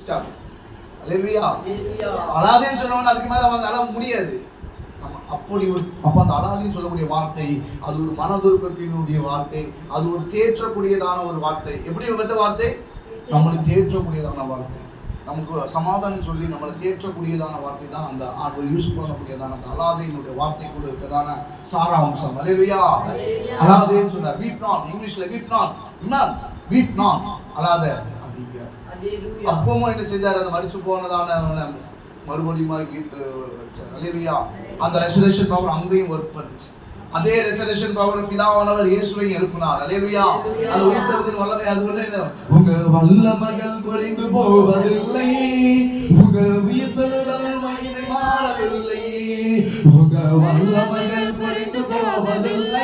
வச்சுட்டாங்க. அல்லேலூயா. அழாதேன்னு சொன்னவன் அதுக்கு மேல அவங்க அழ முடியாது. அப்படி ஒரு அப்ப அந்த அழாதேன்னு சொல்லக்கூடிய வார்த்தை அது ஒரு மனதுருக்கத்தினுடைய வார்த்தை, அது ஒரு தேற்றக்கூடியதான ஒரு வார்த்தை. எப்படி ஒரு வார்த்தை? நம்மளை தேற்றக்கூடியதான வார்த்தை, நமக்கு சமாதானம் சொல்லி நம்மளை தேற்றக்கூடியதான வார்த்தை தான் அந்த ஒரு யூஸ் பண்ணக்கூடியதான அந்த அழாதேனுடைய வார்த்தைக்குள்ள இருக்கிறதான சாராம்சம். அல்லேலூயா. அழாதேன்னு சொல்ற வீப் நாட், இங்கிலீஷ்ல வீப் நாட், வீப் நாட், அழாத அப்படிங்க. அப்பவும் என்ன செஞ்சாரு? அந்த மரிச்சு போனதான மறுபடியும் வச்சார். அல்லேலூயா. அந்த ரெசரேஷன் பவர் அங்கேயும் ஒர்க் பண்ணுச்சு. அதே ரெசரேஷன் பவர் பிதாவானவர் இயேசுவையும் எழுப்பினார். அல்லேலூயா. அந்த உயிர்த்தெழுதலின் வல்லமை அது என்ன? உங்க வல்லமைகள் குறைந்து போவதில்லை, உங்க உயிர்த்தெழுதல் மகிமை மாறவில்லை, உங்க வல்லமைகள் குறைந்து போவதில்லை,